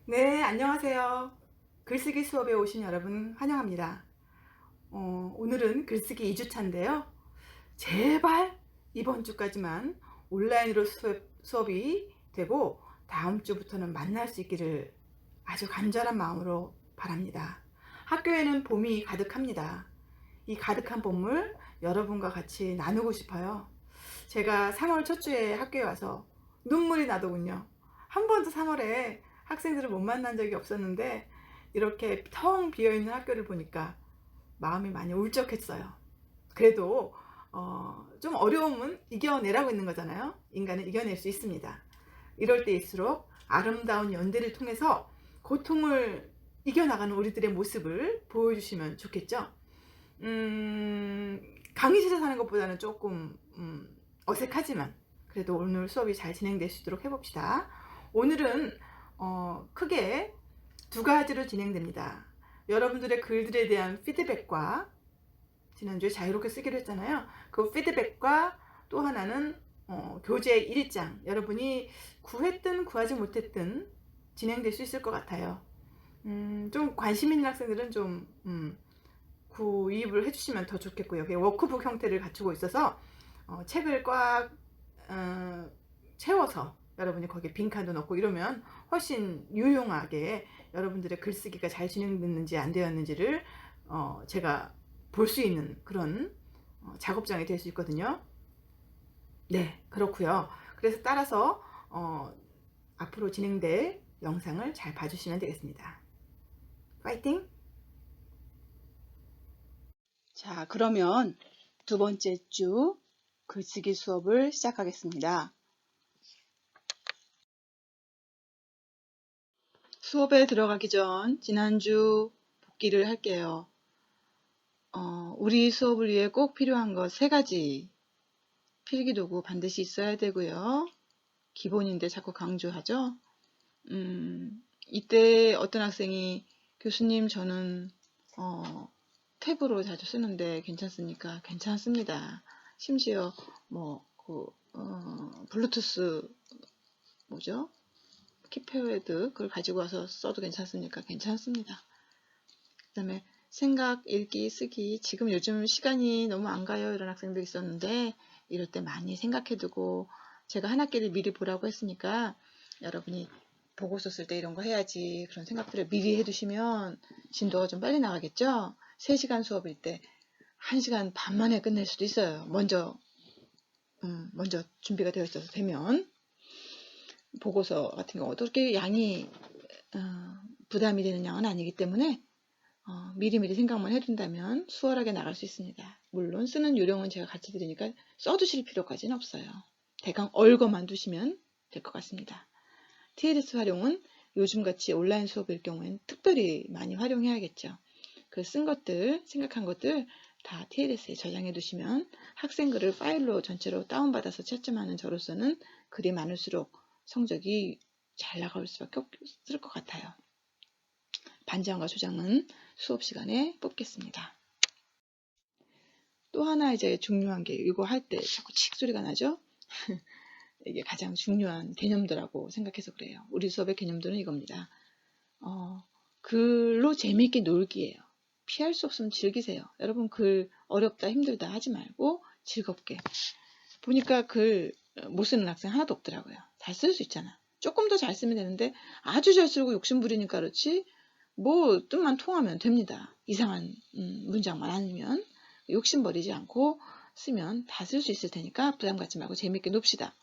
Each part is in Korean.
네, 안녕하세요. 글쓰기 수업에 오신 여러분 환영합니다. 오늘은 글쓰기 2주차인데요. 제발 이번 주까지만 온라인으로 수업이 되고 다음 주부터는 만날 수 있기를 아주 간절한 마음으로 바랍니다. 학교에는 봄이 가득합니다. 이 가득한 봄을 여러분과 같이 나누고 싶어요. 제가 3월 첫 주에 학교에 와서 눈물이 나더군요. 한 번도 3월에 학생들을 못 만난 적이 없었는데 이렇게 텅 비어있는 학교를 보니까 마음이 많이 울적했어요. 그래도 좀 어려움은 이겨내라고 있는 거잖아요. 인간은 이겨낼 수 있습니다. 이럴 때일수록 아름다운 연대를 통해서 고통을 이겨나가는 우리들의 모습을 보여주시면 좋겠죠. 강의실에 사는 것보다는 조금 어색하지만 그래도 오늘 수업이 잘 진행될 수 있도록 해봅시다. 오늘은 크게 두 가지로 진행됩니다. 여러분들의 글들에 대한 피드백과 지난주에 자유롭게 쓰기로 했잖아요. 그 피드백과 또 하나는 교재 1장 여러분이 구했든 구하지 못했든 진행될 수 있을 것 같아요. 좀 관심 있는 학생들은 좀 구입을 해주시면 더 좋겠고요. 워크북 형태를 갖추고 있어서 책을 꽉 채워서 여러분이 거기에 빈칸도 넣고 이러면 훨씬 유용하게 여러분들의 글쓰기가 잘 진행됐는지 안 되었는지를 제가 볼 수 있는 그런 작업장이 될 수 있거든요. 네, 그렇고요. 그래서 따라서 앞으로 진행될 영상을 잘 봐주시면 되겠습니다. 파이팅! 자, 그러면 두 번째 주 글쓰기 수업을 시작하겠습니다. 수업에 들어가기 전 지난주 복기를 할게요. 우리 수업을 위해 꼭 필요한 것 3가지. 필기도구 반드시 있어야 되고요. 기본인데 자꾸 강조하죠. 이때 어떤 학생이 교수님 저는 탭으로 자주 쓰는데 괜찮습니까? 괜찮습니다. 심지어 블루투스 뭐죠? 키패드 그걸 가지고 와서 써도 괜찮습니까? 괜찮습니다. 그 다음에 생각, 읽기, 쓰기 지금 요즘 시간이 너무 안 가요 이런 학생도 있었는데 이럴 때 많이 생각해두고 제가 한 학기를 미리 보라고 했으니까 여러분이 보고서 쓸 때 이런 거 해야지 그런 생각들을 미리 해두시면 진도가 좀 빨리 나가겠죠. 3시간 수업일 때 1시간 반 만에 끝낼 수도 있어요. 먼저 준비가 되어 있어서 되면 보고서 같은 경우도 그렇게 양이 부담이 되는 양은 아니기 때문에 미리미리 생각만 해둔다면 수월하게 나갈 수 있습니다. 물론 쓰는 요령은 제가 같이 드리니까 써두실 필요까지는 없어요. 대강 얽어만 두시면 될 것 같습니다. TLS 활용은 요즘같이 온라인 수업일 경우에는 특별히 많이 활용해야겠죠. 그 쓴 것들, 생각한 것들 다 TLS에 저장해 두시면 학생 글을 파일로 전체로 다운받아서 채점하는 저로서는 글이 많을수록 성적이 잘 나갈 수밖에 없을 것 같아요. 반장과 조장은 수업 시간에 뽑겠습니다. 또 하나 이제 중요한 게 이거 할 때 자꾸 칙 소리가 나죠? 이게 가장 중요한 개념들하고 생각해서 그래요. 우리 수업의 개념들은 이겁니다. 글로 재미있게 놀기예요. 피할 수 없으면 즐기세요. 여러분 글 어렵다 힘들다 하지 말고 즐겁게. 보니까 글 못 쓰는 학생 하나도 없더라고요. 잘 쓸 수 있잖아. 조금 더 잘 쓰면 되는데 아주 잘 쓰고 욕심 부리니까 그렇지 뭐 뜻만 통하면 됩니다. 이상한 문장만 아니면 욕심 버리지 않고 쓰면 다 쓸 수 있을 테니까 부담 갖지 말고 재밌게 놉시다.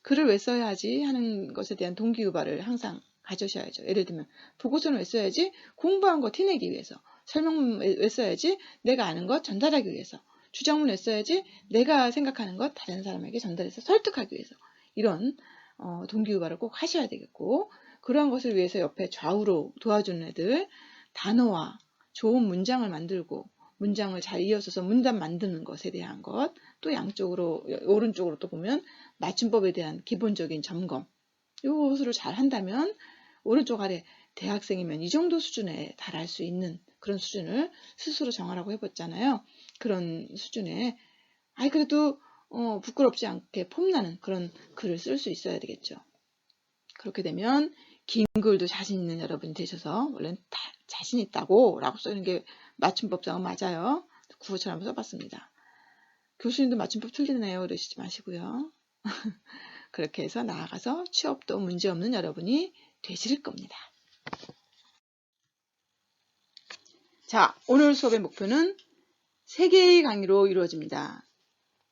글을 왜 써야 하지 하는 것에 대한 동기유발을 항상 가져셔야죠. 예를 들면 보고서는 왜 써야지? 공부한 거 티내기 위해서. 설명문 왜 써야지? 내가 아는 것 전달하기 위해서. 주장문 왜 써야지? 내가 생각하는 것 다른 사람에게 전달해서 설득하기 위해서. 이런 동기유발을 꼭 하셔야 되겠고 그러한 것을 위해서 옆에 좌우로 도와주는 애들 단어와 좋은 문장을 만들고 문장을 잘 이어서서 문단 만드는 것에 대한 것 또 양쪽으로 오른쪽으로 또 보면 맞춤법에 대한 기본적인 점검 이것을 잘 한다면 오른쪽 아래 대학생이면 이 정도 수준에 달할 수 있는 그런 수준을 스스로 정하라고 해봤잖아요. 그런 수준에 그래도 부끄럽지 않게 폼나는 그런 글을 쓸 수 있어야 되겠죠. 그렇게 되면 긴 글도 자신 있는 여러분이 되셔서 원래는 다 자신 있다고 라고 쓰는 게 맞춤법상은 맞아요. 구호처럼 써봤습니다. 교수님도 맞춤법 틀리네요 그러시지 마시고요. 그렇게 해서 나아가서 취업도 문제없는 여러분이 되실 겁니다. 자, 오늘 수업의 목표는 3개의 강의로 이루어집니다.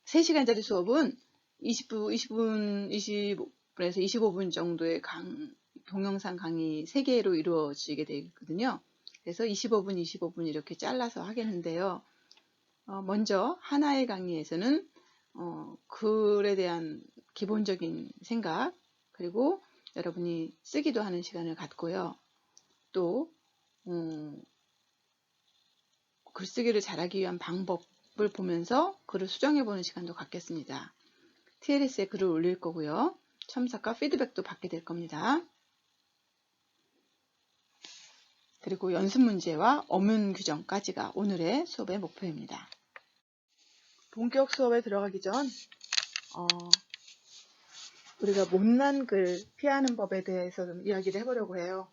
3시간짜리 수업은 25분에서 25분 정도의 동영상 강의 3개로 이루어지게 되어 있거든요. 그래서 25분 이렇게 잘라서 하겠는데요. 먼저 하나의 강의에서는 글에 대한 기본적인 생각, 그리고 여러분이 쓰기도 하는 시간을 갖고요. 또 글쓰기를 잘하기 위한 방법을 보면서 글을 수정해보는 시간도 갖겠습니다. TLS에 글을 올릴 거고요. 첨삭과 피드백도 받게 될 겁니다. 그리고 연습 문제와 어문 규정까지가 오늘의 수업의 목표입니다. 본격 수업에 들어가기 전 우리가 못난 글 피하는 법에 대해서 좀 이야기를 해보려고 해요.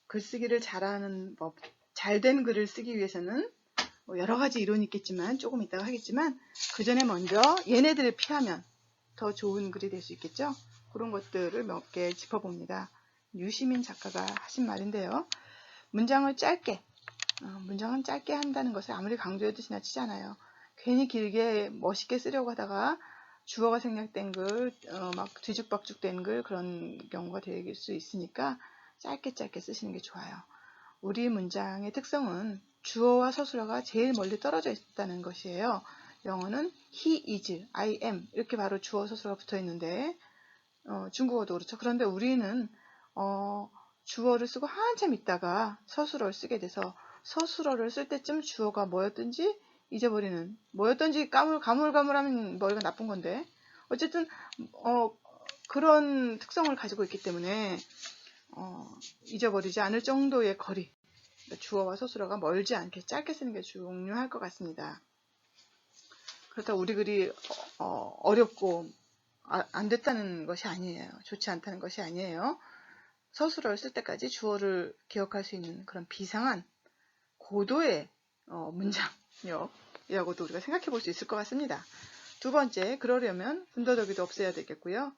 글쓰기를 잘하는 법, 잘된 글을 쓰기 위해서는 여러 가지 이론이 있겠지만 조금 이따가 하겠지만 그 전에 먼저 얘네들을 피하면 더 좋은 글이 될 수 있겠죠. 그런 것들을 몇 개 짚어봅니다. 유시민 작가가 하신 말인데요. 문장은 짧게 한다는 것을 아무리 강조해도 지나치지 않아요. 괜히 길게 멋있게 쓰려고 하다가 주어가 생략된 글, 막 뒤죽박죽된 글 그런 경우가 될 수 있으니까 짧게 쓰시는 게 좋아요. 우리 문장의 특성은 주어와 서술어가 제일 멀리 떨어져 있다는 것이에요. 영어는 he is, I am 이렇게 바로 주어 서술어가 붙어 있는데 중국어도 그렇죠. 그런데 우리는 주어를 쓰고 한참 있다가 서술어를 쓰게 돼서 서술어를 쓸 때쯤 주어가 뭐였든지 잊어버리는, 뭐였든지 가물가물하면 뭐 이건 나쁜 건데 어쨌든 그런 특성을 가지고 있기 때문에 잊어버리지 않을 정도의 거리, 주어와 서술어가 멀지 않게 짧게 쓰는 게 중요할 것 같습니다. 그렇다고 우리 글이 어렵고 안 됐다는 것이 아니에요. 좋지 않다는 것이 아니에요. 서술어를 쓸 때까지 주어를 기억할 수 있는 그런 비상한 고도의 문장력이라고도 우리가 생각해 볼 수 있을 것 같습니다. 두 번째, 그러려면 군더더기도 없애야 되겠고요.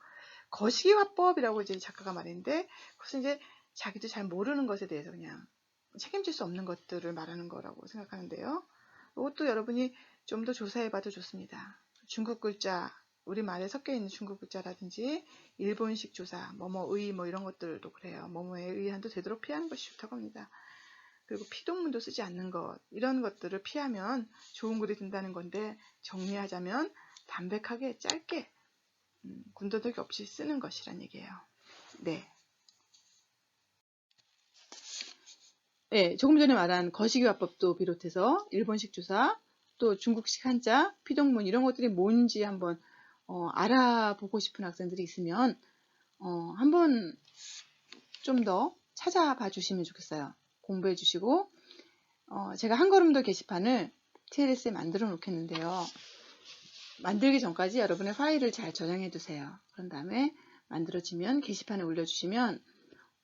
거시기 화법이라고 이제 작가가 말했는데 그것은 이제 자기도 잘 모르는 것에 대해서 그냥 책임질 수 없는 것들을 말하는 거라고 생각하는데요. 이것도 여러분이 좀 더 조사해 봐도 좋습니다. 중국 글자, 우리말에 섞여 있는 중국 글자라든지 일본식 조사, 뭐뭐의 뭐 이런 것들도 그래요. 뭐뭐의 의한도 되도록 피하는 것이 좋다고 합니다. 그리고 피동문도 쓰지 않는 것, 이런 것들을 피하면 좋은 글이 된다는 건데 정리하자면 담백하게 짧게 군더더기 없이 쓰는 것이란 얘기예요. 네, 조금 전에 말한 거시기 화법도 비롯해서 일본식 조사, 또 중국식 한자, 피동문 이런 것들이 뭔지 한번 알아보고 싶은 학생들이 있으면 한번 좀 더 찾아봐 주시면 좋겠어요. 공부해 주시고 제가 한 걸음 더 게시판을 TLS에 만들어 놓겠는데요. 만들기 전까지 여러분의 파일을 잘 저장해 두세요. 그런 다음에 만들어지면 게시판에 올려주시면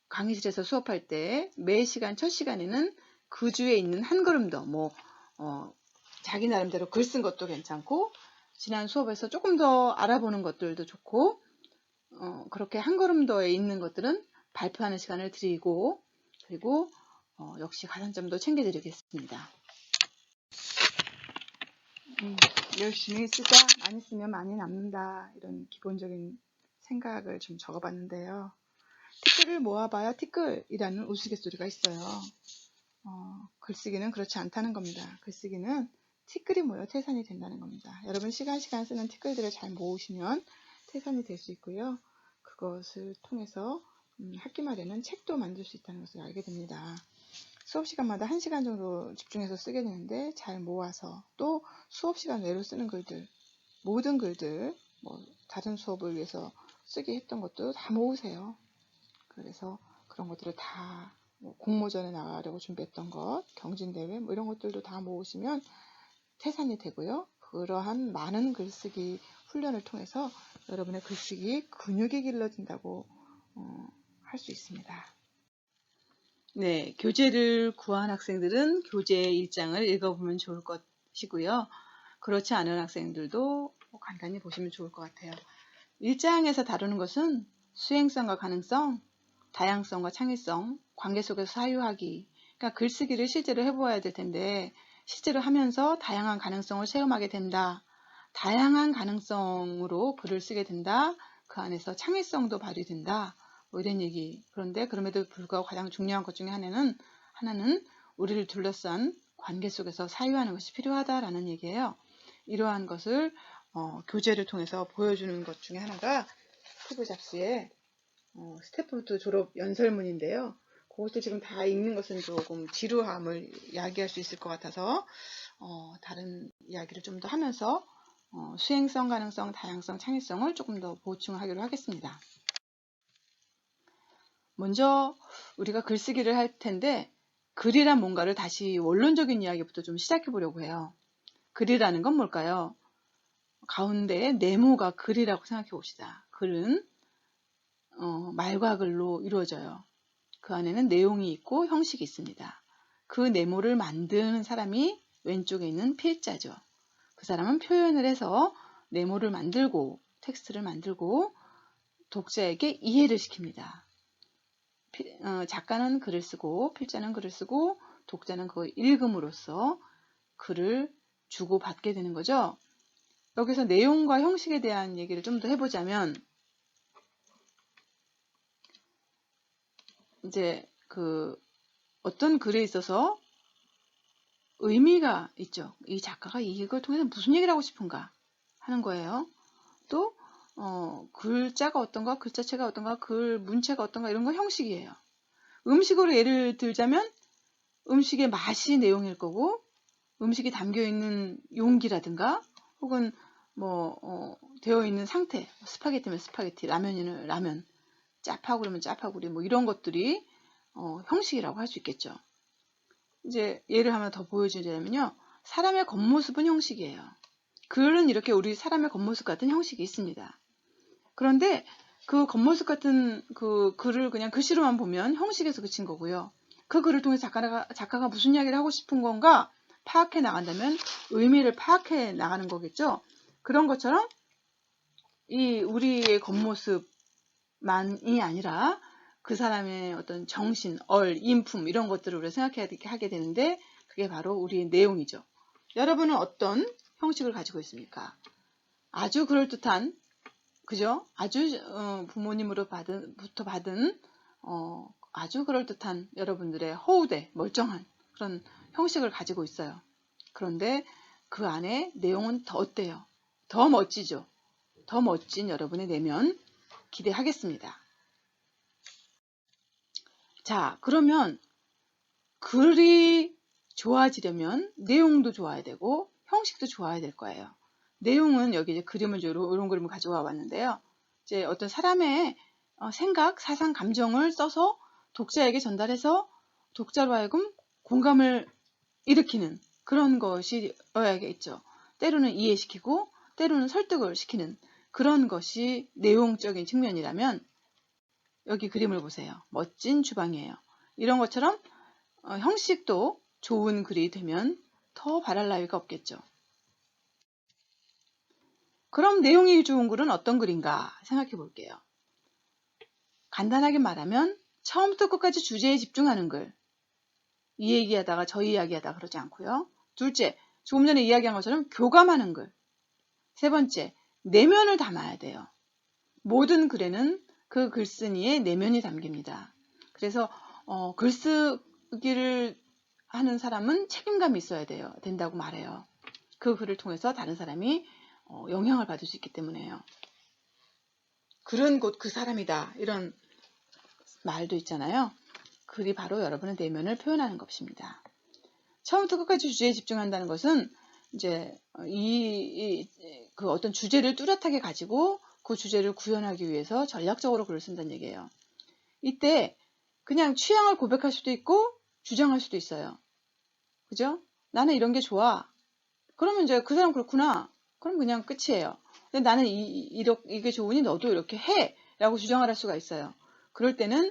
강의실에서 수업할 때 매 시간 첫 시간에는 그 주에 있는 한 걸음 더 자기 나름대로 글 쓴 것도 괜찮고 지난 수업에서 조금 더 알아보는 것들도 좋고 그렇게 한 걸음 더에 있는 것들은 발표하는 시간을 드리고 그리고 역시 가산점도 챙겨드리겠습니다. 열심히 쓰자, 많이 쓰면 많이 남는다 이런 기본적인 생각을 좀 적어봤는데요. 티끌을 모아봐야 티끌이라는 우스갯소리가 있어요. 글쓰기는 그렇지 않다는 겁니다. 글쓰기는 티끌이 모여 태산이 된다는 겁니다. 여러분 시간 쓰는 티끌들을 잘 모으시면 태산이 될 수 있고요. 그것을 통해서 학기 말에는 책도 만들 수 있다는 것을 알게 됩니다. 수업 시간마다 1시간 정도 집중해서 쓰게 되는데 잘 모아서 또 수업 시간 외로 쓰는 글들, 모든 글들, 다른 수업을 위해서 쓰기 했던 것도 다 모으세요. 그래서 그런 것들을 다 공모전에 나가려고 준비했던 것, 경진대회 이런 것들도 다 모으시면 태산이 되고요. 그러한 많은 글쓰기 훈련을 통해서 여러분의 글쓰기 근육이 길러진다고 할 수 있습니다. 네, 교재를 구한 학생들은 교재 일장을 읽어보면 좋을 것이고요. 그렇지 않은 학생들도 간단히 보시면 좋을 것 같아요. 일장에서 다루는 것은 수행성과 가능성, 다양성과 창의성, 관계 속에서 사유하기. 그러니까 글쓰기를 실제로 해보아야 될 텐데 실제로 하면서 다양한 가능성을 체험하게 된다. 다양한 가능성으로 글을 쓰게 된다. 그 안에서 창의성도 발휘된다. 뭐 이런 얘기. 그런데 그럼에도 불구하고 가장 중요한 것 중에 하나는 우리를 둘러싼 관계 속에서 사유하는 것이 필요하다라는 얘기예요. 이러한 것을 교재를 통해서 보여주는 것 중에 하나가 스티브 잡스의 스태포드 졸업 연설문인데요. 그것도 지금 다 읽는 것은 조금 지루함을 야기할 수 있을 것 같아서 다른 이야기를 좀 더 하면서 수행성, 가능성, 다양성, 창의성을 조금 더 보충하기로 하겠습니다. 먼저 우리가 글쓰기를 할 텐데 글이란 뭔가를 다시 원론적인 이야기부터 좀 시작해 보려고 해요. 글이라는 건 뭘까요? 가운데 네모가 글이라고 생각해 봅시다. 글은 말과 글로 이루어져요. 그 안에는 내용이 있고 형식이 있습니다. 그 네모를 만드는 사람이 왼쪽에 있는 필자죠. 그 사람은 표현을 해서 네모를 만들고 텍스트를 만들고 독자에게 이해를 시킵니다. 작가는 글을 쓰고 필자는 글을 쓰고 독자는 그걸 읽음으로써 글을 주고받게 되는 거죠. 여기서 내용과 형식에 대한 얘기를 좀 더 해보자면 이제 어떤 글에 있어서 의미가 있죠. 이 작가가 이걸 통해서 무슨 얘기를 하고 싶은가 하는 거예요. 또 글자가 어떤가, 글자체가 어떤가, 글 문체가 어떤가 이런 건 형식이에요. 음식으로 예를 들자면 음식의 맛이 내용일 거고 음식이 담겨있는 용기라든가 혹은 되어 있는 상태, 스파게티면 스파게티, 라면이면 라면, 짜파구리면 짜파구리 뭐 이런 것들이 형식이라고 할 수 있겠죠. 이제 예를 하나 더 보여주자면요. 사람의 겉모습은 형식이에요. 글은 이렇게 우리 사람의 겉모습 같은 형식이 있습니다. 그런데 그 겉모습 같은 그 글을 그냥 글씨로만 보면 형식에서 그친 거고요. 그 글을 통해서 작가가 무슨 이야기를 하고 싶은 건가 파악해 나간다면 의미를 파악해 나가는 거겠죠. 그런 것처럼 이 우리의 겉모습만이 아니라 그 사람의 어떤 정신, 인품 이런 것들을 우리가 생각하게 되는데 그게 바로 우리의 내용이죠. 여러분은 어떤 형식을 가지고 있습니까? 아주 그럴듯한 그죠? 아주 부모님으로부터 받은 아주 그럴듯한 여러분들의 허우대, 멀쩡한 그런 형식을 가지고 있어요. 그런데 그 안에 내용은 더 어때요? 더 멋지죠? 더 멋진 여러분의 내면 기대하겠습니다. 자, 그러면 글이 좋아지려면 내용도 좋아야 되고 형식도 좋아야 될 거예요. 내용은 여기 이제 그림을 이런 그림을 가져와 봤는데요. 이제 어떤 사람의 생각, 사상, 감정을 써서 독자에게 전달해서 독자로 하여금 공감을 일으키는 그런 것이어야겠죠. 때로는 이해시키고 때로는 설득을 시키는 그런 것이 내용적인 측면이라면 여기 그림을 보세요. 멋진 주방이에요. 이런 것처럼 형식도 좋은 글이 되면 더 바랄 나위가 없겠죠. 그럼 내용이 좋은 글은 어떤 글인가 생각해 볼게요. 간단하게 말하면 처음부터 끝까지 주제에 집중하는 글. 이 얘기하다가 저 이야기하다가 그러지 않고요. 둘째, 조금 전에 이야기한 것처럼 교감하는 글. 세 번째, 내면을 담아야 돼요. 모든 글에는 그 글쓴이의 내면이 담깁니다. 그래서 글쓰기를 하는 사람은 책임감이 있어야 된다고 말해요. 그 글을 통해서 다른 사람이 영향을 받을 수 있기 때문에요. 글은 곧 그 사람이다. 이런 말도 있잖아요. 글이 바로 여러분의 내면을 표현하는 것입니다. 처음부터 끝까지 주제에 집중한다는 것은 이제 그 어떤 주제를 뚜렷하게 가지고 그 주제를 구현하기 위해서 전략적으로 글을 쓴다는 얘기예요. 이때 그냥 취향을 고백할 수도 있고 주장할 수도 있어요. 그죠? 나는 이런 게 좋아. 그러면 이제 그 사람 그렇구나. 그럼 그냥 끝이에요. 근데 나는 이게 좋으니 너도 이렇게 해. 라고 주장을 할 수가 있어요. 그럴 때는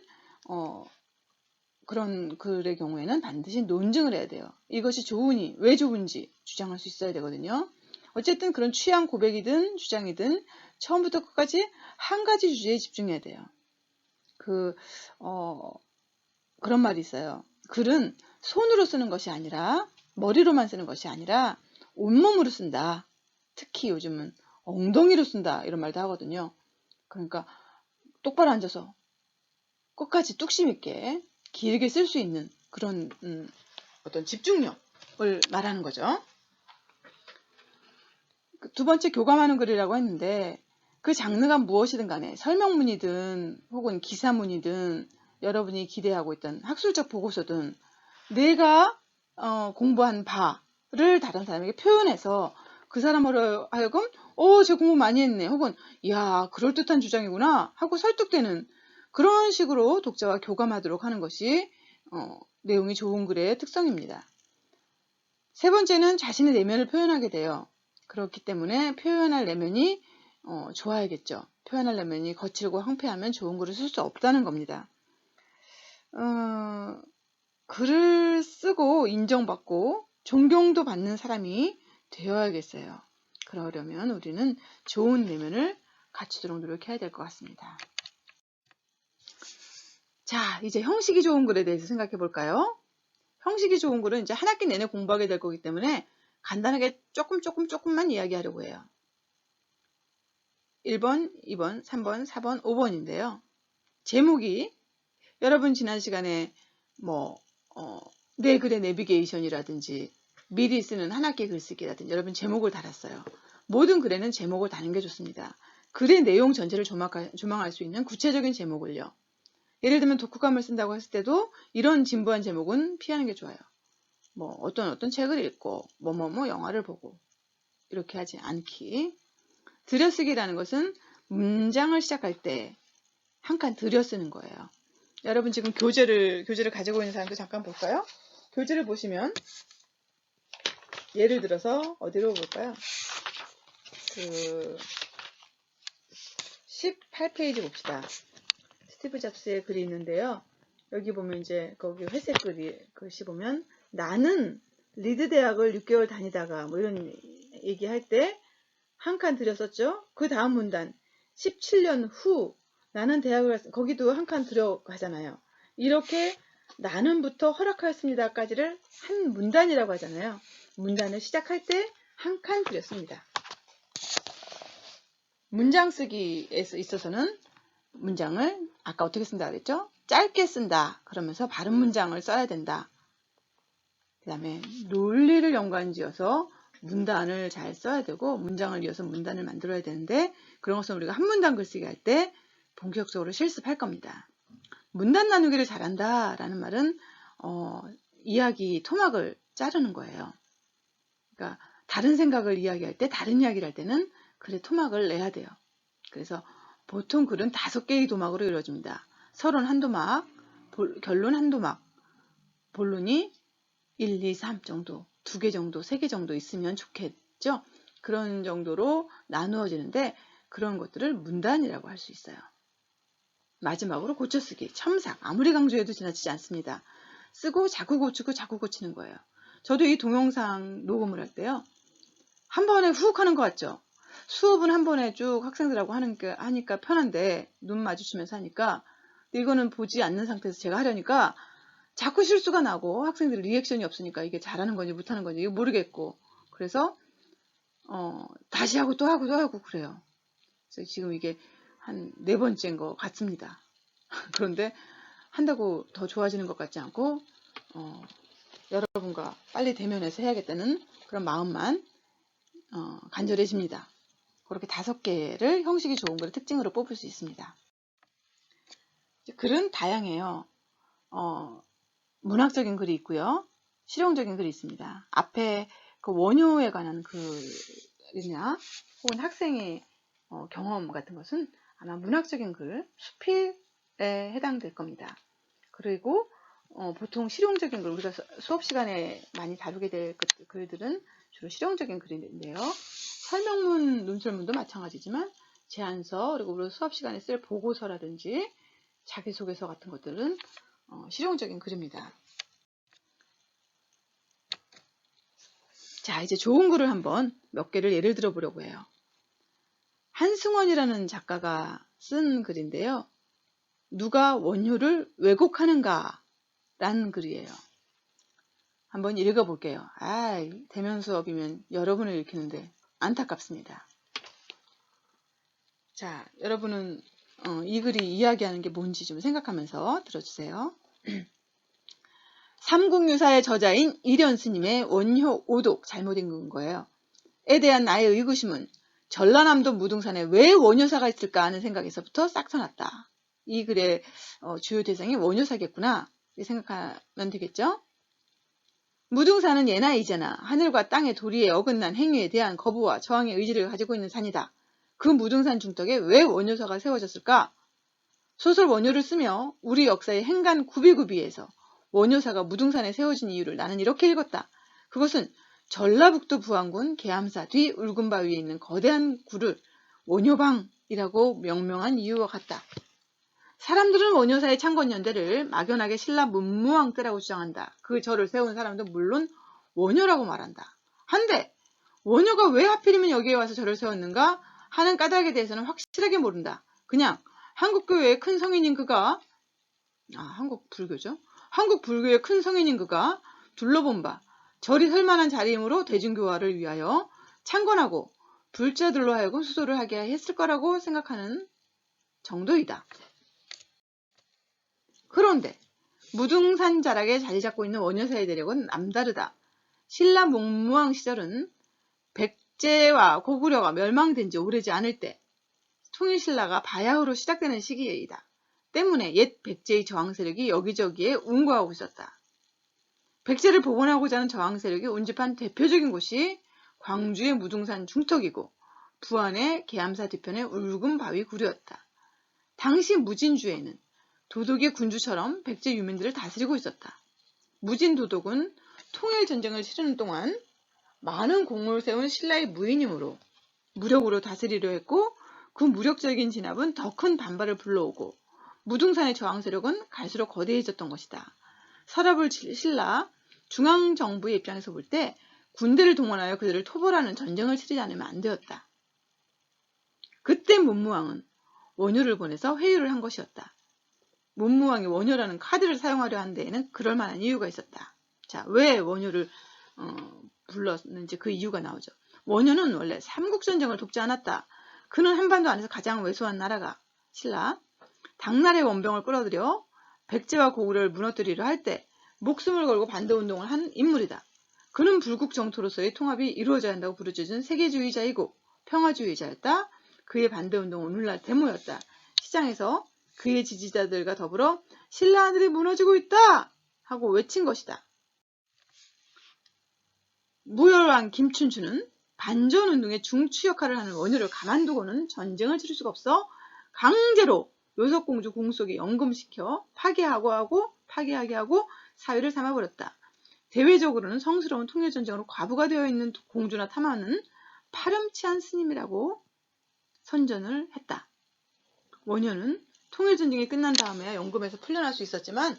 그런 글의 경우에는 반드시 논증을 해야 돼요. 이것이 좋으니 왜 좋은지 주장할 수 있어야 되거든요. 어쨌든 그런 취향 고백이든 주장이든 처음부터 끝까지 한 가지 주제에 집중해야 돼요. 그런 말이 있어요. 글은 손으로 쓰는 것이 아니라 머리로만 쓰는 것이 아니라 온몸으로 쓴다. 특히 요즘은 엉덩이로 쓴다 이런 말도 하거든요. 그러니까 똑바로 앉아서 끝까지 뚝심 있게 길게 쓸 수 있는 그런 어떤 집중력을 말하는 거죠. 두 번째 교감하는 글이라고 했는데 그 장르가 무엇이든 간에 설명문이든 혹은 기사문이든 여러분이 기대하고 있던 학술적 보고서든 내가 공부한 바를 다른 사람에게 표현해서 그 사람으로 하여금 저 공부 많이 했네 혹은 야 그럴듯한 주장이구나 하고 설득되는 그런 식으로 독자와 교감하도록 하는 것이 내용이 좋은 글의 특성입니다. 세 번째는 자신의 내면을 표현하게 돼요. 그렇기 때문에 표현할 내면이 좋아야겠죠. 표현할 내면이 거칠고 황폐하면 좋은 글을 쓸 수 없다는 겁니다. 글을 쓰고 인정받고 존경도 받는 사람이 되어야겠어요. 그러려면 우리는 좋은 내면을 갖추도록 노력해야 될 것 같습니다. 자, 이제 형식이 좋은 글에 대해서 생각해 볼까요? 형식이 좋은 글은 이제 한 학기 내내 공부하게 될 거기 때문에 간단하게 조금만 이야기하려고 해요. 1번, 2번, 3번, 4번, 5번인데요. 제목이 여러분 지난 시간에 내 글의 내비게이션이라든지 미리 쓰는 한 학기 글쓰기라든지 여러분 제목을 달았어요. 모든 글에는 제목을 다는 게 좋습니다. 글의 내용 전체를 조망할 수 있는 구체적인 제목을요. 예를 들면 독후감을 쓴다고 했을 때도 이런 진부한 제목은 피하는 게 좋아요. 어떤 책을 읽고 영화를 보고 이렇게 하지 않기. 들여쓰기라는 것은 문장을 시작할 때 한 칸 들여쓰는 거예요. 여러분 지금 교재를 가지고 있는 사람도 잠깐 볼까요? 교재를 보시면 예를 들어서 어디로 볼까요? 18페이지 봅시다. 스티브 잡스의 글이 있는데요. 여기 보면 이제 거기 회색 글씨 보면 나는 리드 대학을 6개월 다니다가 이런 얘기할 때 한 칸 들여썼죠. 그 다음 문단 17년 후 나는 대학을 거기도 한 칸 들어가잖아요. 이렇게 나는부터 허락하였습니다까지를 한 문단이라고 하잖아요. 문단을 시작할 때 한 칸 들였습니다. 문장 쓰기에 있어서는 문장을 아까 어떻게 쓴다 그랬죠? 짧게 쓴다. 그러면서 바른 문장을 써야 된다. 그 다음에 논리를 연관지어서 문단을 잘 써야 되고 문장을 이어서 문단을 만들어야 되는데 그런 것은 우리가 한 문단 글쓰기 할 때 본격적으로 실습할 겁니다. 문단 나누기를 잘한다 라는 말은 이야기 토막을 자르는 거예요. 그러니까 다른 생각을 이야기할 때 다른 이야기를 할 때는 글의 토막을 내야 돼요. 그래서 보통 글은 5개의 도막으로 이루어집니다. 서론 한 도막, 결론 한 도막, 본론이 1, 2, 3 정도, 2개 정도, 3개 정도 있으면 좋겠죠? 그런 정도로 나누어지는데 그런 것들을 문단이라고 할 수 있어요. 마지막으로 고쳐쓰기, 첨삭, 아무리 강조해도 지나치지 않습니다. 쓰고 자꾸 고치고 자꾸 고치는 거예요. 저도 이 동영상 녹음을 할 때요. 한 번에 훅 하는 것 같죠? 수업은 한 번에 쭉 학생들하고 하니까 편한데 눈 마주치면서 하니까 이거는 보지 않는 상태에서 제가 하려니까 자꾸 실수가 나고 학생들 리액션이 없으니까 이게 잘하는 건지 못하는 건지 이거 모르겠고 그래서 다시 하고 또 하고 그래요. 그래서 지금 이게 한 4번째인 것 같습니다. 그런데 한다고 더 좋아지는 것 같지 않고 여러분과 빨리 대면해서 해야겠다는 그런 마음만 간절해집니다. 그렇게 5개를 형식이 좋은 글의 특징으로 뽑을 수 있습니다. 글은 다양해요. 문학적인 글이 있고요. 실용적인 글이 있습니다. 앞에 그 원효에 관한 글이나 혹은 학생의 경험 같은 것은 아마 문학적인 글, 수필에 해당될 겁니다. 그리고 보통 실용적인 글, 우리가 수업 시간에 많이 다루게 될 글들은 주로 실용적인 글인데요. 설명문, 논설문도 마찬가지지만 제안서, 그리고 우리 수업 시간에 쓸 보고서라든지 자기소개서 같은 것들은 실용적인 글입니다. 자, 이제 좋은 글을 한번 몇 개를 예를 들어 보려고 해요. 한승원이라는 작가가 쓴 글인데요. 누가 원효를 왜곡하는가? 라는 글이에요. 한번 읽어볼게요. 대면 수업이면 여러분을 읽히는데 안타깝습니다. 자, 여러분은 이 글이 이야기하는 게 뭔지 좀 생각하면서 들어주세요. 삼국유사의 저자인 이련 스님의 원효 오독 잘못 읽은 거예요. 에 대한 나의 의구심은 전라남도 무등산에 왜 원효사가 있을까 하는 생각에서부터 싹서났다. 이 글의 주요 대상이 원효사겠구나 이렇게 생각하면 되겠죠. 무등산은 예나 이제나 하늘과 땅의 도리에 어긋난 행위에 대한 거부와 저항의 의지를 가지고 있는 산이다. 그 무등산 중턱에 왜 원효사가 세워졌을까? 소설 원효를 쓰며 우리 역사의 행간 구비구비에서 원효사가 무등산에 세워진 이유를 나는 이렇게 읽었다. 그것은 전라북도 부안군 계암사 뒤 울금바 위에 있는 거대한 굴을 원효방이라고 명명한 이유와 같다. 사람들은 원효사의 창건연대를 막연하게 신라 문무왕 때라고 주장한다. 그 절을 세운 사람도 물론 원효라고 말한다. 한데 원효가 왜 하필이면 여기에 와서 절을 세웠는가 하는 까닭에 대해서는 확실하게 모른다. 그냥 한국교회의 큰 성인인 그가 한국 불교죠. 한국 불교의 큰 성인인 그가 둘러본 바 절이 설만한 자리이므로 대중교화를 위하여 창건하고 불자들로 하여금 수도를 하게 했을 거라고 생각하는 정도이다. 그런데 무등산 자락에 자리 잡고 있는 원효사의 대력은 남다르다. 신라 문무왕 시절은 백제와 고구려가 멸망된 지 오래지 않을 때 통일신라가 바야흐로 시작되는 시기이다. 때문에 옛 백제의 저항 세력이 여기저기에 운거하고 있었다. 백제를 복원하고자 하는 저항 세력이 운집한 대표적인 곳이 광주의 무등산 중턱이고 부안의 계암사 뒤편의 울금바위 굴이었다. 당시 무진주에는 도독의 군주처럼 백제 유민들을 다스리고 있었다. 무진도독은 통일전쟁을 치르는 동안 많은 공을 세운 신라의 무인이므로 무력으로 다스리려 했고 그 무력적인 진압은 더 큰 반발을 불러오고 무등산의 저항 세력은 갈수록 거대해졌던 것이다. 서랍을 신라 중앙정부의 입장에서 볼 때 군대를 동원하여 그들을 토벌하는 전쟁을 치르지 않으면 안 되었다. 그때 문무왕은 원효를 보내서 회유를 한 것이었다. 문무왕이 원효라는 카드를 사용하려 한 데에는 그럴 만한 이유가 있었다. 자, 왜 원효를 불렀는지 그 이유가 나오죠. 원효는 원래 삼국전쟁을 돕지 않았다. 그는 한반도 안에서 가장 왜소한 나라가 신라, 당나라의 원병을 끌어들여 백제와 고구려를 무너뜨리려 할 때 목숨을 걸고 반대운동을 한 인물이다. 그는 불국 정토로서의 통합이 이루어져야 한다고 부르짖은 세계주의자이고 평화주의자였다. 그의 반대운동은 오늘날 데모였다. 시장에서 그의 지지자들과 더불어 신라 하늘이 무너지고 있다! 하고 외친 것이다. 무열왕 김춘추는 반전운동의 중추 역할을 하는 원효를 가만두고는 전쟁을 치를 수가 없어 강제로 요석공주 궁 속에 연금시켜 파괴하게 하고 사위를 삼아버렸다. 대외적으로는 성스러운 통일전쟁으로 과부가 되어 있는 공주나 탐하는 파렴치한 스님이라고 선전을 했다. 원효는 통일전쟁이 끝난 다음에야 연금에서 풀려날 수 있었지만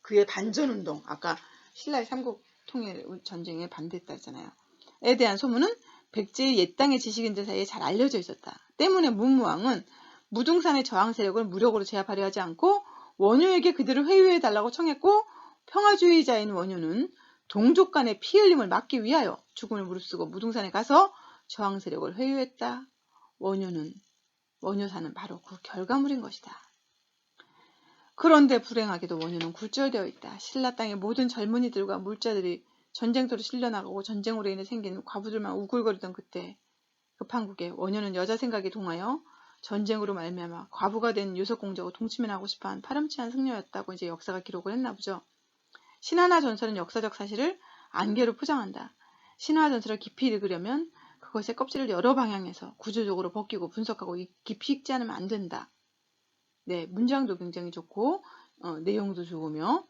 그의 반전운동, 아까 신라의 삼국 통일전쟁에 반대했다 했잖아요. 에 대한 소문은 백제의 옛 땅의 지식인들 사이에 잘 알려져 있었다. 때문에 문무왕은 무등산의 저항 세력을 무력으로 제압하려 하지 않고 원효에게 그들을 회유해달라고 청했고 평화주의자인 원효는 동족 간의 피 흘림을 막기 위하여 죽음을 무릅쓰고 무등산에 가서 저항 세력을 회유했다. 원효사는 바로 그 결과물인 것이다. 그런데 불행하게도 원효는 굴절되어 있다. 신라 땅의 모든 젊은이들과 물자들이 전쟁터로 실려나가고 전쟁으로 인해 생긴 과부들만 우글거리던 그때 급한국에 원효는 여자 생각에 동하여 전쟁으로 말미암아 과부가 된 요석공주하고 동침해나고 싶어한 파렴치한 승려였다고 이제 역사가 기록을 했나 보죠. 신화나 전설은 역사적 사실을 안개로 포장한다. 신화 전설을 깊이 읽으려면 그것의 껍질을 여러 방향에서 구조적으로 벗기고 분석하고 깊이 읽지 않으면 안 된다. 네, 문장도 굉장히 좋고 내용도 좋으며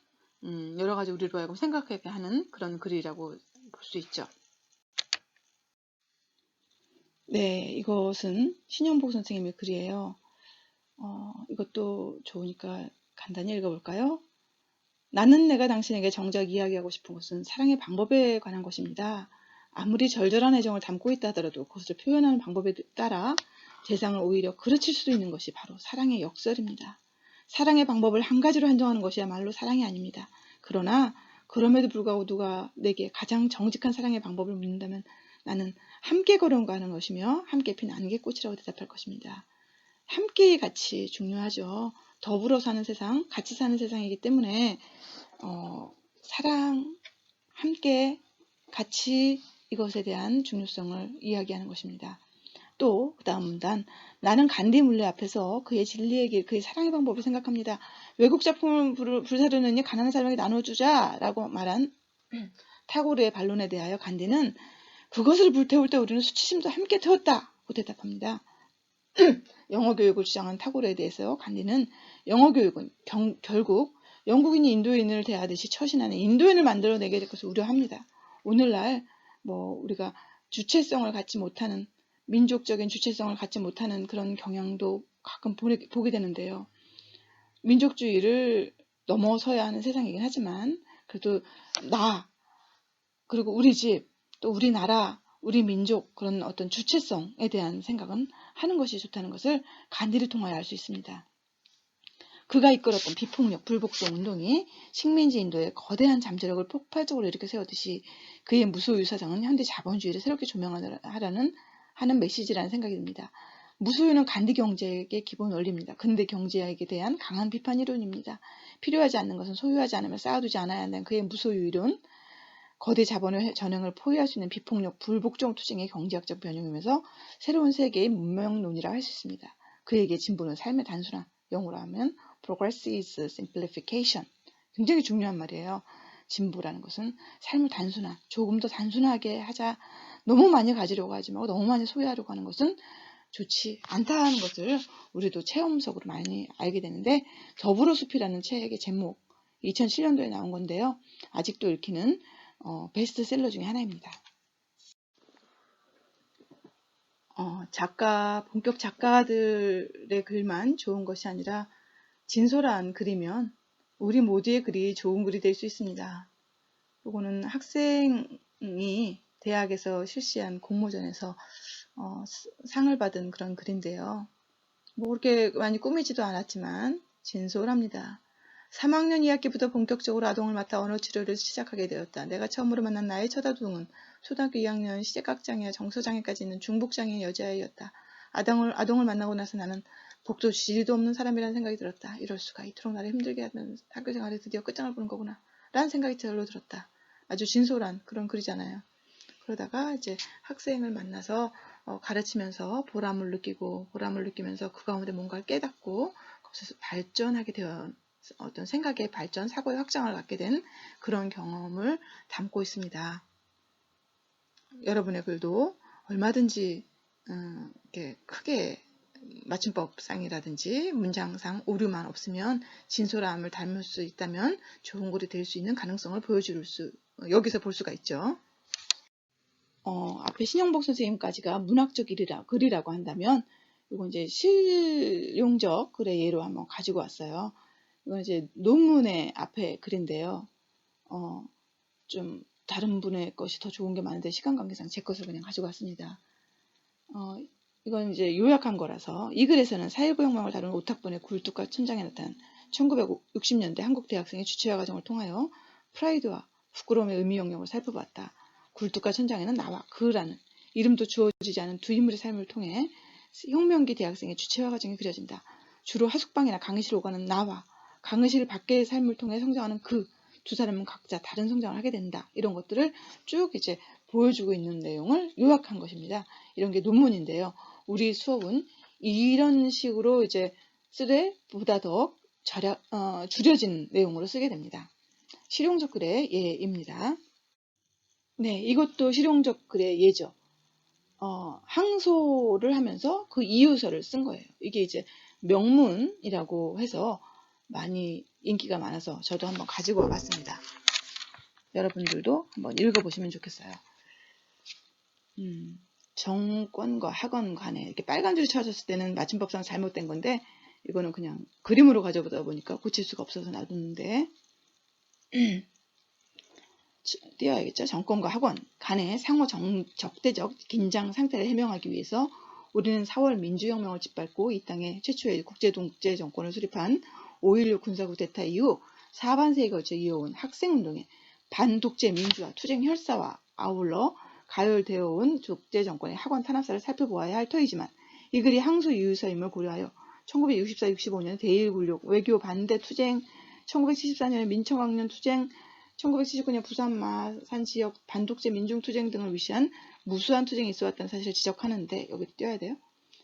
여러 가지 우리로 하여금 생각하게 하는 그런 글이라고 볼 수 있죠. 네, 이것은 신현복 선생님의 글이에요. 이것도 좋으니까 간단히 읽어볼까요? 나는 내가 당신에게 정작 이야기하고 싶은 것은 사랑의 방법에 관한 것입니다. 아무리 절절한 애정을 담고 있다 하더라도 그것을 표현하는 방법에 따라 대상을 오히려 그르칠 수도 있는 것이 바로 사랑의 역설입니다. 사랑의 방법을 한 가지로 한정하는 것이야말로 사랑이 아닙니다. 그러나 그럼에도 불구하고 누가 내게 가장 정직한 사랑의 방법을 묻는다면 나는 함께 걸어가는 것이며 함께 핀 안개꽃이라고 대답할 것입니다. 함께의 가치 중요하죠. 더불어 사는 세상, 같이 사는 세상이기 때문에 사랑, 함께, 같이 이것에 대한 중요성을 이야기하는 것입니다. 또 그 다음 문단, 나는 간디 물레 앞에서 그의 진리의 길, 그의 사랑의 방법을 생각합니다. 외국 작품을 불사르느니 가난한 사람에게 나눠주자 라고 말한 타고르의 반론에 대하여 간디는 그것을 불태울 때 우리는 수치심도 함께 태웠다고 대답합니다. 영어 교육을 주장한 타고르에 대해서 간디는 영어 교육은 결국 영국인이 인도인을 대하듯이 처신하는 인도인을 만들어내게 될 것을 우려합니다. 오늘날 우리가 주체성을 갖지 못하는, 민족적인 주체성을 갖지 못하는 그런 경향도 가끔 보게 되는데요. 민족주의를 넘어서야 하는 세상이긴 하지만 그래도 그리고 우리 집, 또 우리나라, 우리 민족 그런 어떤 주체성에 대한 생각은 하는 것이 좋다는 것을 간디를 통하여 알 수 있습니다. 그가 이끌었던 비폭력, 불복종 운동이 식민지 인도의 거대한 잠재력을 폭발적으로 일으켜 세우듯이 그의 무소유 사상은 현대 자본주의를 새롭게 하는 메시지라는 생각이 듭니다. 무소유는 간디 경제의 기본 원리입니다. 근대 경제에 대한 강한 비판 이론입니다. 필요하지 않는 것은 소유하지 않으면 쌓아두지 않아야 한다는 그의 무소유 이론, 거대 자본의 전횡을 포위할 수 있는 비폭력, 불복종 투쟁의 경제학적 변형이면서 새로운 세계의 문명론이라 할 수 있습니다. 그에게 진보는 삶의 단순화, 영어로 하면 progress is simplification. 굉장히 중요한 말이에요. 진보라는 것은 삶을 단순화, 조금 더 단순하게 하자. 너무 많이 가지려고 하지 말고 너무 많이 소유하려고 하는 것은 좋지 않다는 것을 우리도 체험적으로 많이 알게 되는데, 더불어 숲이라는 책의 제목, 2007년도에 나온 건데요. 아직도 읽히는 베스트셀러 중에 하나입니다. 본격 작가들의 글만 좋은 것이 아니라 진솔한 글이면 우리 모두의 글이 좋은 글이 될 수 있습니다. 이거는 학생이 대학에서 실시한 공모전에서 상을 받은 그런 글인데요. 그렇게 많이 꾸미지도 않았지만 진솔합니다. 3학년 2학기부터 본격적으로 아동을 맡아 언어 치료를 시작하게 되었다. 내가 처음으로 만난 나의 첫 아동은 초등학교 2학년 시각장애와 정서장애까지 있는 중복장애 여자아이였다. 아동을 만나고 나서 나는 복도 지지도 없는 사람이라는 생각이 들었다. 이럴 수가, 이토록 나를 힘들게 하는 학교 생활에 드디어 끝장을 보는 거구나 라는 생각이 절로 들었다. 아주 진솔한 그런 글이잖아요. 그러다가 이제 학생을 만나서 가르치면서 보람을 느끼면서 그 가운데 뭔가를 깨닫고 거기서 발전하게 되어 어떤 생각의 발전, 사고의 확장을 갖게 된 그런 경험을 담고 있습니다. 여러분의 글도 얼마든지 이렇게 크게 맞춤법상이라든지 문장상 오류만 없으면 진솔함을 담을 수 있다면 좋은 글이 될 수 있는 가능성을 여기서 볼 수가 있죠. 앞에 신영복 선생님까지가 문학적 글이라고 한다면 이건 이제 실용적 글의 예로 한번 가지고 왔어요. 이건 이제 논문의 앞에 글인데요. 좀 다른 분의 것이 더 좋은 게 많은데 시간 관계상 제 것을 그냥 가지고 왔습니다. 이건 이제 요약한 거라서 이 글에서는 4.19 혁명을 다룬 오탁분의 굴뚝과 천장에 나타난 1960년대 한국 대학생의 주체화 과정을 통하여 프라이드와 부끄러움의 의미 영역을 살펴봤다. 굴뚝과 천장에는 나와 그라는 이름도 주어지지 않은 두 인물의 삶을 통해 혁명기 대학생의 주체화 과정이 그려진다. 주로 하숙방이나 강의실 오가는 나와 강의실 밖의 삶을 통해 성장하는 그 두 사람은 각자 다른 성장을 하게 된다. 이런 것들을 쭉 이제 보여주고 있는 내용을 요약한 것입니다. 이런 게 논문인데요. 우리 수업은 이런 식으로 이제 쓰되 보다 더 줄여진 내용으로 쓰게 됩니다. 실용적 글의 예입니다. 네, 이것도 실용적 글의 예죠. 항소를 하면서 그 이유서를 쓴 거예요. 이게 이제 명문이라고 해서 많이 인기가 많아서 저도 한번 가지고 와봤습니다. 여러분들도 한번 읽어보시면 좋겠어요. 정권과 학원 간에 이렇게 빨간 줄이 쳐졌을 때는 맞춤법상 잘못된 건데 이거는 그냥 그림으로 가져보다 보니까 고칠 수가 없어서 놔뒀는데 띄어야겠죠. 정권과 학원 간의 상호 적대적 긴장 상태를 해명하기 위해서 우리는 4월 민주혁명을 짓밟고 이 땅에 최초의 국제독재 정권을 수립한 5.16 군사쿠데타 이후 4반세에 걸쳐 이어온 학생운동에 반독재 민주화 투쟁 혈사와 아울러 가열되어 온 독재 정권의 학원 탄압사를 살펴보아야 할 터이지만 이 글이 항소 유서임을 고려하여 1964-65년 대일굴욕 외교 반대 투쟁, 1974년 민청학년 투쟁, 1979년 부산 마산 지역 반독재 민중투쟁 등을 위시한 무수한 투쟁이 있어왔다는 사실을 지적하는데 여기도 띄어야 돼요.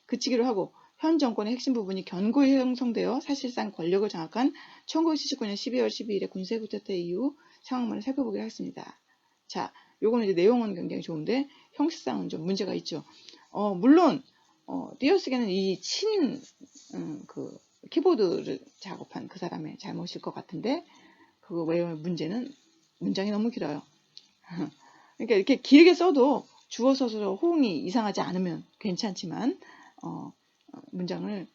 그치기로 하고 현 정권의 핵심 부분이 견고히 형성되어 사실상 권력을 장악한 1979년 12월 12일의 군사 쿠데타 이후 상황만을 살펴보기로 하겠습니다. 자, 요거는 이제 내용은 굉장히 좋은데 형식상은 좀 문제가 있죠. 물론 띄어쓰기는 이 그 키보드를 작업한 그 사람의 잘못일 것 같은데 그 외의 문제는 문장이 너무 길어요. 그러니까 이렇게 길게 써도 주어 서술어 호응이 이상하지 않으면 괜찮지만 문장을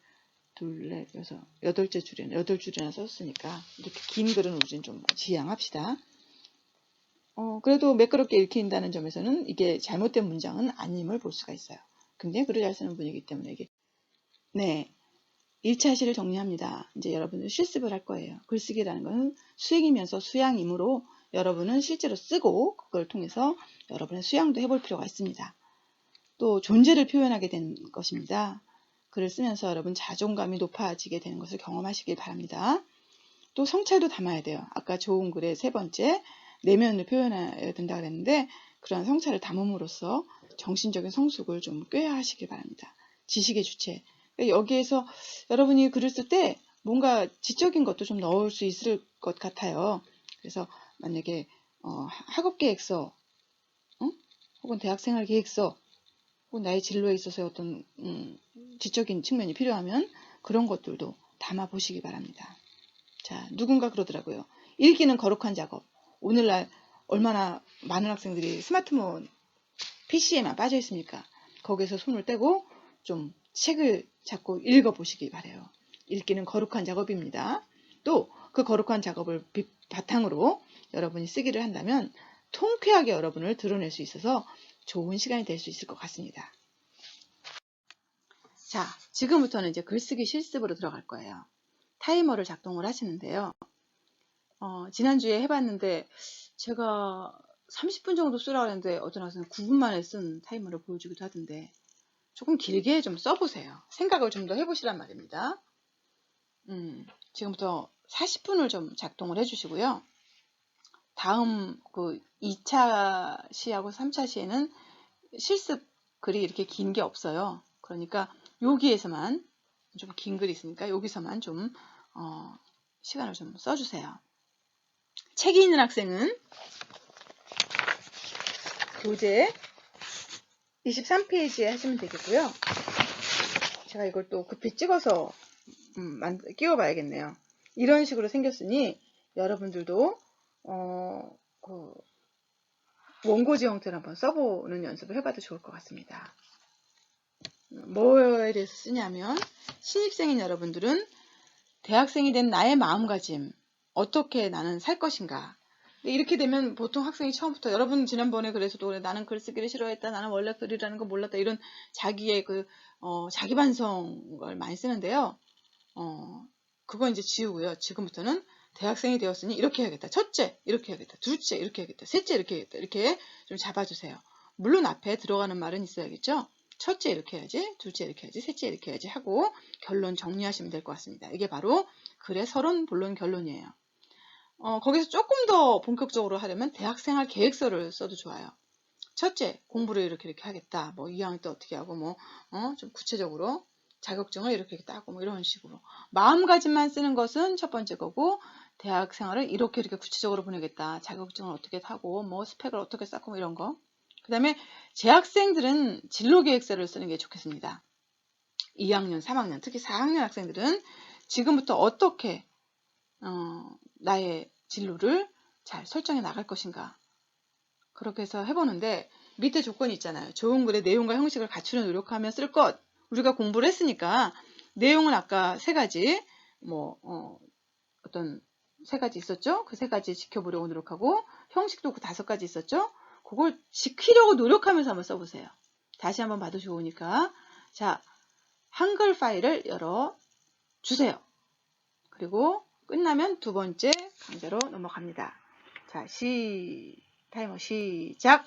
둘, 넷, 여섯, 8줄이나 썼으니까 이렇게 긴 글은 우리는 좀 지양합시다. 그래도 매끄럽게 읽힌다는 점에서는 이게 잘못된 문장은 아님을 볼 수가 있어요. 굉장히 글을 잘 쓰는 분이기 때문에 이게 네. 1차 시를 정리합니다. 이제 여러분은 실습을 할 거예요. 글쓰기라는 것은 수행이면서 수양이므로 여러분은 실제로 쓰고 그걸 통해서 여러분의 수양도 해볼 필요가 있습니다. 또 존재를 표현하게 된 것입니다. 글을 쓰면서 여러분 자존감이 높아지게 되는 것을 경험하시길 바랍니다. 또 성찰도 담아야 돼요. 아까 좋은 글의 세 번째 내면을 표현해야 된다고 그랬는데 그러한 성찰을 담음으로써 정신적인 성숙을 좀 꾀야 하시길 바랍니다. 지식의 주체. 여기에서 여러분이 글을 쓸 때 뭔가 지적인 것도 좀 넣을 수 있을 것 같아요. 그래서 만약에 학업계획서 혹은 대학생활 계획서 혹은 나의 진로에 있어서 어떤 지적인 측면이 필요하면 그런 것들도 담아 보시기 바랍니다. 자, 누군가 그러더라고요. 읽기는 거룩한 작업. 오늘날 얼마나 많은 학생들이 스마트폰 PC에만 빠져 있습니까? 거기서 손을 떼고 좀 책을 자꾸 읽어보시기 바래요. 읽기는 거룩한 작업입니다. 또 그 거룩한 작업을 바탕으로 여러분이 쓰기를 한다면 통쾌하게 여러분을 드러낼 수 있어서 좋은 시간이 될 수 있을 것 같습니다. 자, 지금부터는 이제 글쓰기 실습으로 들어갈 거예요. 타이머를 작동을 하시는데요. 지난주에 해봤는데 제가 30분 정도 쓰라고 했는데 어떤 학생은 9분 만에 쓴 타이머를 보여주기도 하던데 조금 길게 좀 써보세요. 생각을 좀 더 해보시란 말입니다. 지금부터 40분을 좀 작동을 해주시고요. 다음 그 2차 시하고 3차 시에는 실습 글이 이렇게 긴 게 없어요. 그러니까 여기에서만 좀 긴 글이 있으니까 여기서만 좀 시간을 좀 써주세요. 책이 있는 학생은 교재 23페이지에 하시면 되겠고요. 제가 이걸 또 급히 찍어서 끼워 봐야겠네요. 이런 식으로 생겼으니 여러분들도 그 원고지 형태를 한번 써보는 연습을 해봐도 좋을 것 같습니다. 뭐에 대해서 쓰냐면 신입생인 여러분들은 대학생이 된 나의 마음가짐, 어떻게 나는 살 것인가. 이렇게 되면 보통 학생이 처음부터 여러분 지난번에 그래서도 나는 글쓰기를 싫어했다, 나는 원래 글이라는 거 몰랐다, 이런 자기의 자기 반성을 많이 쓰는데요. 그건 이제 지우고요. 지금부터는 대학생이 되었으니 이렇게 해야겠다. 첫째 이렇게 해야겠다. 둘째 이렇게 해야겠다. 셋째 이렇게 해야겠다. 이렇게 좀 잡아주세요. 물론 앞에 들어가는 말은 있어야겠죠. 첫째 이렇게 해야지, 둘째 이렇게 해야지, 셋째 이렇게 해야지 하고 결론 정리하시면 될 것 같습니다. 이게 바로 글의 서론, 본론, 결론이에요. 거기서 조금 더 본격적으로 하려면 대학생활 계획서를 써도 좋아요. 첫째, 공부를 이렇게 하겠다. 뭐 2학년 때 어떻게 하고 좀 구체적으로 자격증을 이렇게 따고 뭐 이런 식으로 마음가짐만 쓰는 것은 첫 번째 거고 대학 생활을 이렇게 구체적으로 보내겠다. 자격증을 어떻게 타고 뭐 스펙을 어떻게 쌓고 뭐 이런 거. 그 다음에 재학생들은 진로계획서를 쓰는 게 좋겠습니다. 2학년, 3학년, 특히 4학년 학생들은 지금부터 어떻게 나의 진로를 잘 설정해 나갈 것인가. 그렇게 해서 해보는데 밑에 조건이 있잖아요. 좋은 글의 내용과 형식을 갖추려 노력하며 쓸 것. 우리가 공부를 했으니까 내용은 아까 세 가지, 어떤 세 가지 있었죠? 그 세 가지 지켜보려고 노력하고, 형식도 그 5가지 있었죠? 그걸 지키려고 노력하면서 한번 써보세요. 다시 한번 봐도 좋으니까. 자, 한글 파일을 열어 주세요. 그리고 끝나면 2번째 강좌로 넘어갑니다. 자, 타이머 시작!